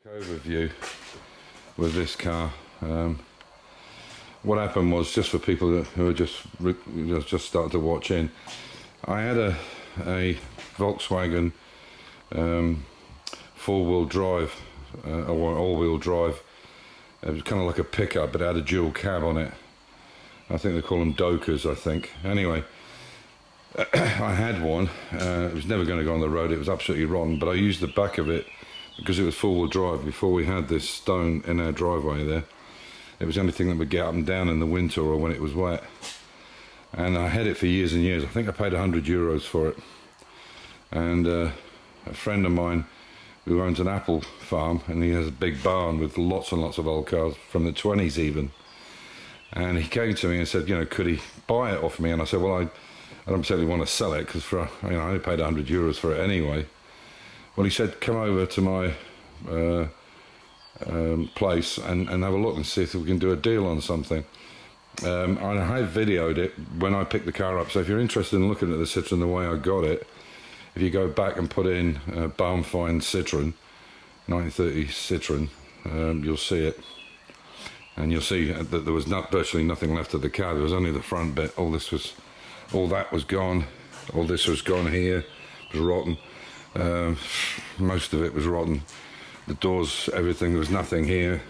Overview with this car. What happened was, just for people who are just starting to watch in, I had a Volkswagen four-wheel drive or all-wheel drive. It was kind of like a pickup, but it had a dual cab on it. I think they call them Dokers, I think. Anyway, I had one. It was never going to go on the road. It was absolutely rotten, but I used the back of it because it was four-wheel drive. Before we had this stone in our driveway there, it was the only thing that would get up and down in the winter or when it was wet. And I had it for years and years. I think I paid €100 for it. And a friend of mine who owns an apple farm, and he has a big barn with lots and lots of old cars from the 20s even. And he came to me and said, you know, could he buy it off me? And I said, well, I don't particularly want to sell it because I only paid €100 for it anyway. Well, he said, come over to my place and have a look and see if we can do a deal on something. And I have videoed it when I picked the car up, so if you're interested in looking at the Citroen the way I got it, if you go back and put in Barnfine Citroen, 1930 Citroen, you'll see it. And you'll see that there was virtually nothing left of the car. There was only the front bit. All that was gone. All this was gone here. It was rotten. Most of it was rotten. The doors, everything. There was nothing here.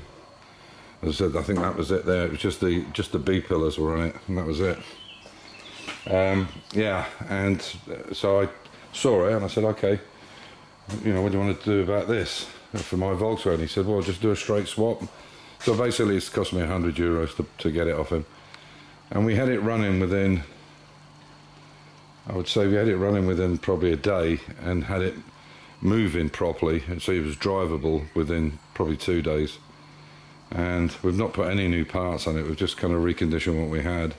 As I said, I think that was it there. It was just the B pillars were on it, and that was it. Yeah, and so I saw it and I said, okay, you know, what do you want to do about this for my Volkswagen? He said, well, just do a straight swap. So basically it's cost me €100 to get it off him. And we had it running within, I would say we had it running within probably a day, and had it moving properly, and so it was drivable within probably 2 days. And we've not put any new parts on it, we've just kind of reconditioned what we had.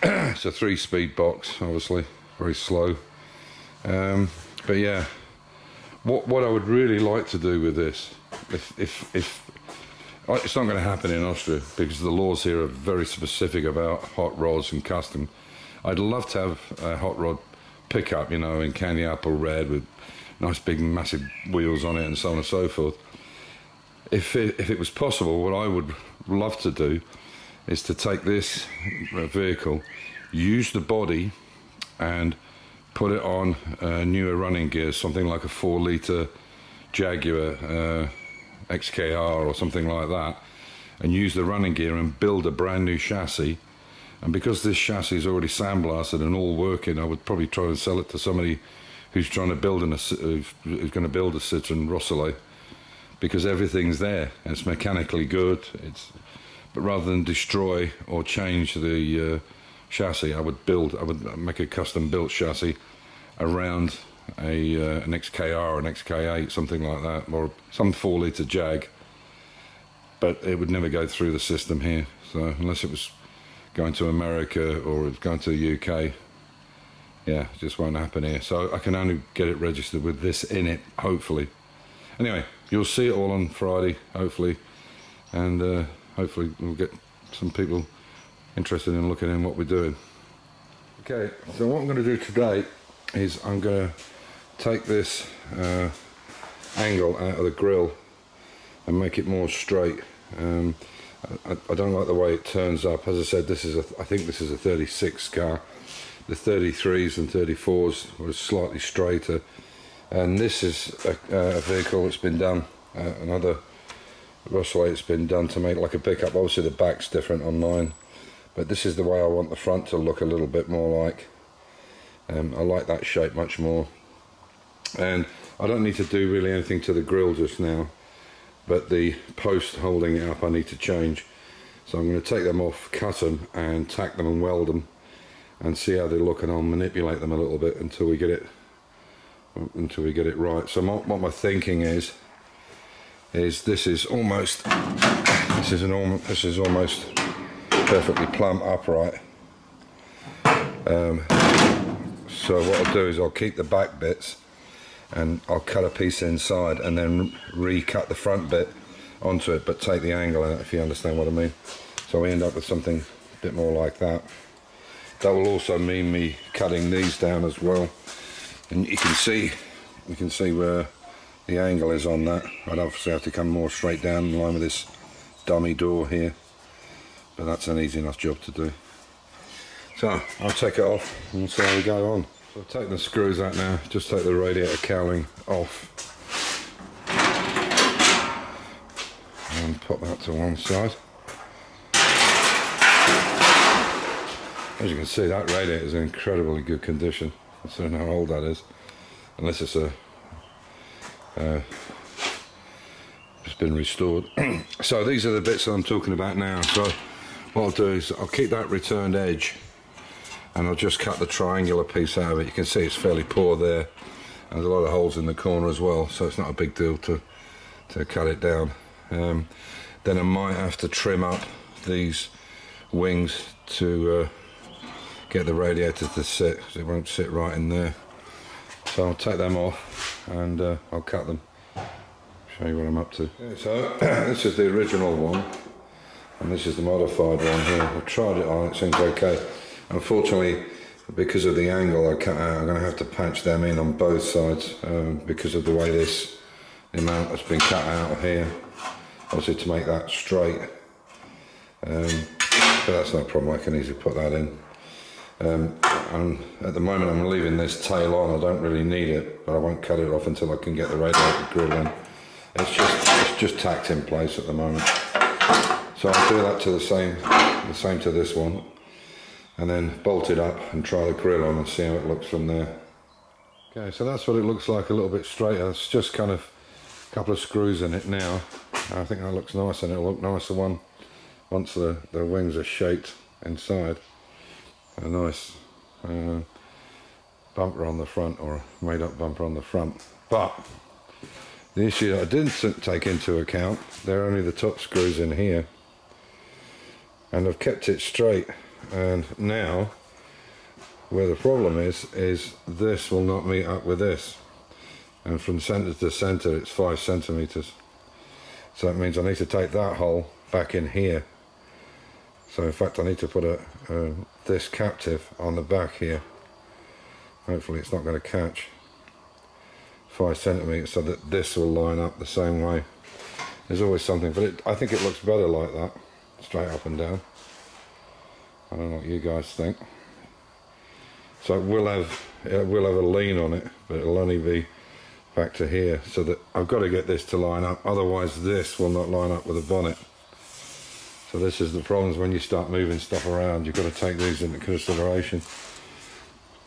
It's a 3-speed box, obviously, very slow. But yeah, what I would really like to do with this, if it's not going to happen in Austria because the laws here are very specific about hot rods and custom. I'd love to have a hot rod pickup, you know, in candy apple red with nice big massive wheels on it and so on and so forth. If it was possible, what I would love to do is to take this vehicle, use the body and put it on newer running gears, something like a 4-litre Jaguar XKR or something like that, and use the running gear and build a brand new chassis. And because this chassis is already sandblasted and all working, I would probably try and sell it to somebody who's trying to build who's going to build a Citroen Rosselet, because everything's there and it's mechanically good. But rather than destroy or change the chassis, I would make a custom built chassis around an XKR, an XK8, something like that, or some 4-litre Jag. But it would never go through the system here. So unless it was going to America or going to the UK, yeah, it just won't happen here. So I can only get it registered with this in it, hopefully. Anyway, you'll see it all on Friday, hopefully, and hopefully we'll get some people interested in looking in what we're doing. Okay, so what I'm going to do today is I'm going to take this angle out of the grille and make it more straight. I don't like the way it turns up. As I said, I think this is a 36 car. The 33s and 34s were slightly straighter, and this is a vehicle that's been done, another Rosselet, it's been done to make like a pickup. Obviously the back's different on mine, but this is the way I want the front to look a little bit more like. I like that shape much more, and I don't need to do really anything to the grille just now, but the post holding it up I need to change. So I'm going to take them off, cut them and tack them and weld them and see how they look, and I'll manipulate them a little bit until we get it right. So what my thinking is this is almost perfectly plumb upright. So what I'll do is I'll keep the back bits and I'll cut a piece inside and then recut the front bit onto it, but take the angle out, if you understand what I mean. So we end up with something a bit more like that. That will also mean me cutting these down as well, and you can see where the angle is on that. I'd obviously have to come more straight down in line with this dummy door here, but that's an easy enough job to do. So I'll take it off and we'll see how we go on. So I've taken the screws out now, just take the radiator cowling off and put that to one side. As you can see, that radiator is in incredibly good condition, considering how old that is, unless it's it's been restored. So these are the bits that I'm talking about now. So what I'll do is I'll keep that returned edge and I'll just cut the triangular piece out of it. You can see it's fairly poor there, and there's a lot of holes in the corner as well, so it's not a big deal to cut it down. Then I might have to trim up these wings to get the radiator to sit, because it won't sit right in there. So I'll take them off and I'll cut them, show you what I'm up to. Okay, so this is the original one and this is the modified one here. I've tried it on, it seems okay. Unfortunately, because of the angle I cut out, I'm going to have to patch them in on both sides because of the way the amount that's been cut out here, obviously to make that straight. But that's no problem, I can easily put that in. And at the moment I'm leaving this tail on. I don't really need it, but I won't cut it off until I can get the radiator grill in. It's just tacked in place at the moment. So I'll do that to the same to this one, and then bolt it up and try the grill on and see how it looks from there. Okay, so that's what it looks like, a little bit straighter. It's just kind of a couple of screws in it now. I think that looks nice, and it'll look nicer once the wings are shaped inside. A nice bumper on the front, or a made up bumper on the front. But the issue that I didn't take into account, they're only the top screws in here, and I've kept it straight. And now where the problem is this will not meet up with this, and from centre to centre it's 5 centimetres. So that means I need to take that hole back in here. So in fact I need to put this captive on the back here. Hopefully it's not going to catch. 5 centimetres, so that this will line up the same way. There's always something, but I think it looks better like that, straight up and down. I don't know what you guys think. So it will have a lean on it, but it'll only be back to here, so that I've got to get this to line up, otherwise this will not line up with the bonnet. So this is the problems when you start moving stuff around. You've got to take these into consideration,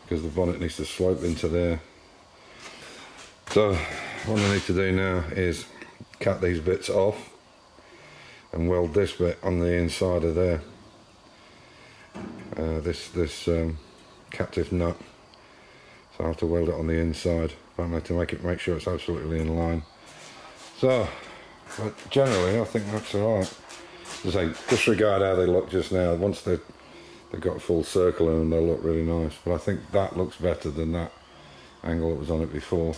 because the bonnet needs to slope into there. So what I need to do now is cut these bits off and weld this bit on the inside of there. This captive nut. So I have to weld it on the inside. But I have to make sure it's absolutely in line. So, but generally I think that's alright. As I say, disregard how they look just now. Once they've got a full circle in them, they'll look really nice. But I think that looks better than that angle that was on it before.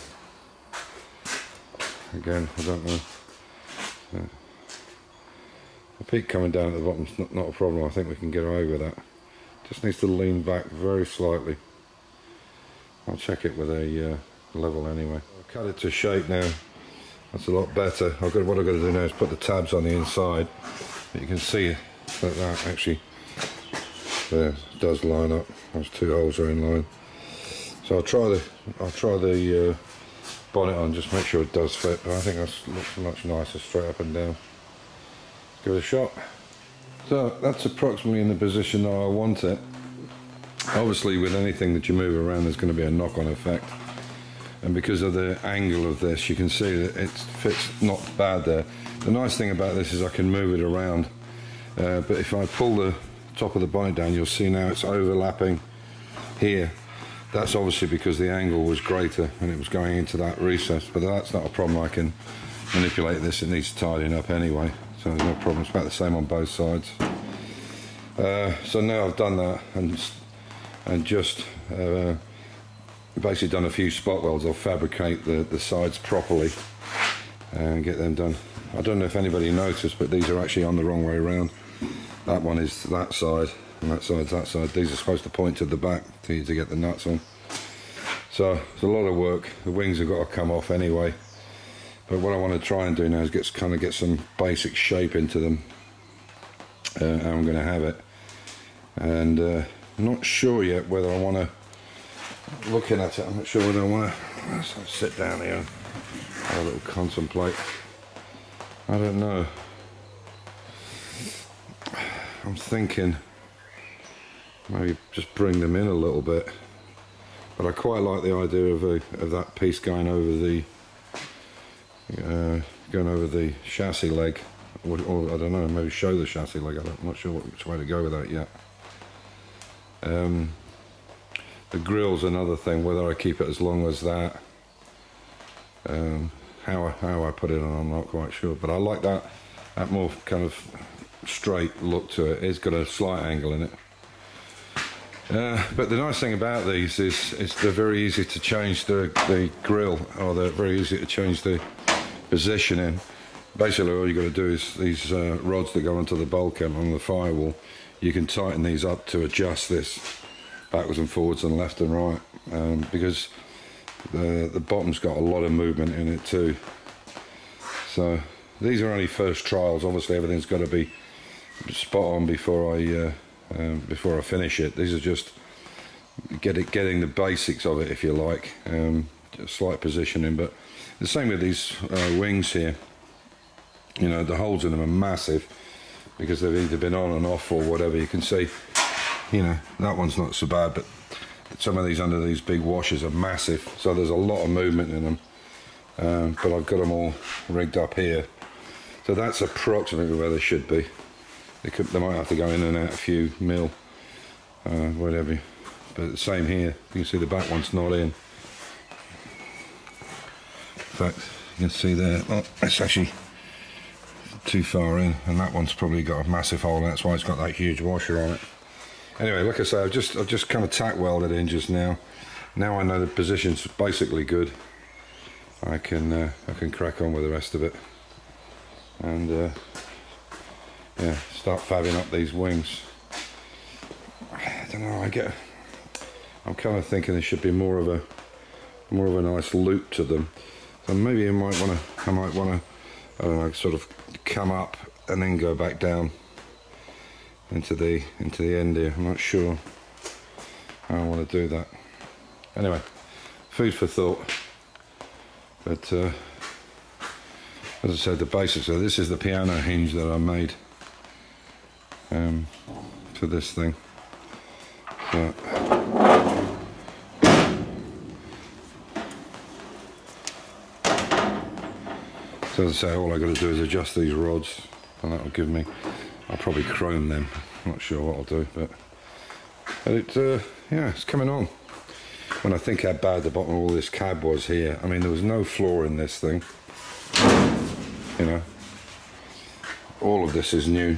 Again, I don't know. The peak coming down at the bottom is not a problem. I think we can get away with that. Just needs to lean back very slightly. I'll check it with a level anyway. I'll cut it to shape now. That's a lot better. What I've got to do now is put the tabs on the inside. But you can see that actually there does line up. Those 2 holes are in line. So I'll try the bonnet on, just make sure it does fit. But I think that looks much nicer straight up and down. Let's give it a shot. So that's approximately in the position that I want it. Obviously with anything that you move around there's going to be a knock-on effect, and because of the angle of this you can see that it fits not bad there. The nice thing about this is I can move it around, but if I pull the top of the bonnet down you'll see now it's overlapping here. That's obviously because the angle was greater and it was going into that recess, but that's not a problem. I can manipulate this. It needs tidying up anyway, so there's no problem. It's about the same on both sides. So now I've done that and just basically done a few spot welds. I'll fabricate the sides properly and get them done. I don't know if anybody noticed, but these are actually on the wrong way around. That one is that side and that side's that side. These are supposed to point to the back to get the nuts on. So it's a lot of work. The wings have got to come off anyway. But what I want to try and do now is kind of get some basic shape into them, how I'm going to have it. And I'm not sure yet whether I want to, looking at it, I'm not sure whether I want to sit down here and have a little contemplate. I don't know. I'm thinking maybe just bring them in a little bit, but I quite like the idea of that piece going over the chassis leg, or I don't know, maybe show the chassis leg. I'm not sure which way to go with that yet. The grill's another thing, whether I keep it as long as that. How I put it on, I'm not quite sure, but I like that more kind of straight look to it. It's got a slight angle in it. But the nice thing about these is they're very easy to change the grill, or they're very easy to change the positioning. Basically all you got to do is these rods that go onto the bulkhead on the firewall, you can tighten these up to adjust this backwards and forwards and left and right, because the bottom's got a lot of movement in it too. So these are only first trials. Obviously everything's got to be spot on before I finish it. These are just getting the basics of it, if you like, slight positioning. But the same with these wings here. You know, the holes in them are massive because they've either been on and off or whatever. You can see, you know, that one's not so bad, but some of these under these big washers are massive, so there's a lot of movement in them. But I've got them all rigged up here, so that's approximately where they should be. They might have to go in and out a few mil, whatever. But the same here. You can see the back one's not in. In fact, you can see there. Oh, it's actually too far in, and that one's probably got a massive hole, and that's why it's got that huge washer on it. Anyway, like I say, I've just kind of tack welded in just now. Now I know the position's basically good. I can crack on with the rest of it, and yeah, start fabbing up these wings. I don't know. I'm kind of thinking there should be more of a nice loop to them. So maybe I might want to, I don't know, sort of come up and then go back down into the end here. I'm not sure how I want to do that. Anyway, food for thought. But as I said, the basics. So this is the piano hinge that I made for this thing. So as I say, all I got to do is adjust these rods, and that'll give me. I'll probably chrome them. I'm not sure what I'll do, but yeah, it's coming on. When I think how bad the bottom of all this cab was here, I mean, there was no floor in this thing. You know, all of this is new.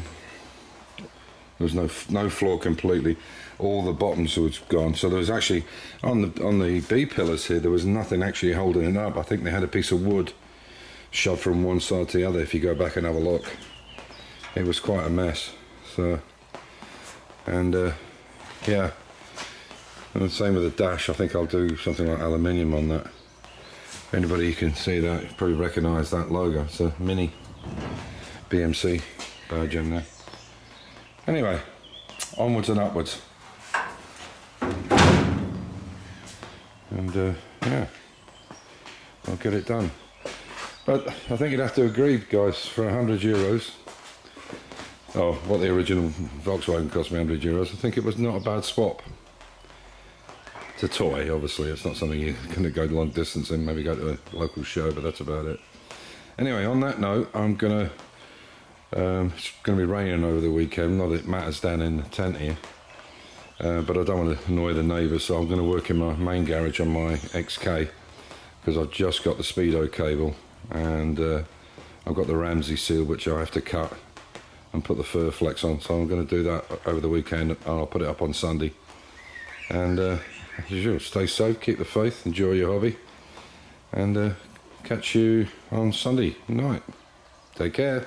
There was no floor completely. All the bottoms was gone. So there was actually on the B pillars here, there was nothing actually holding it up. I think they had a piece of wood shoved from one side to the other. If you go back and have a look, it was quite a mess. So, and yeah, and the same with the dash. I think I'll do something like aluminium on that. If anybody can see that, you probably recognise that logo. It's a mini BMC badge in there. Anyway, onwards and upwards. And yeah, I'll get it done. But I think you'd have to agree, guys, for €100. Oh, what the original Volkswagen cost me, €100. I think it was not a bad swap. It's a toy, obviously. It's not something you're going to go long distance in. Maybe go to a local show, but that's about it. Anyway, on that note, I'm gonna. It's going to be raining over the weekend. Not that it matters down in the tent here, but I don't want to annoy the neighbours, so I'm going to work in my main garage on my XK, because I've just got the Speedo cable, and I've got the Ramsey seal, which I have to cut and put the fur flex on. So I'm going to do that over the weekend, and I'll put it up on Sunday. And as usual, stay safe, keep the faith, enjoy your hobby, and catch you on Sunday night. Take care.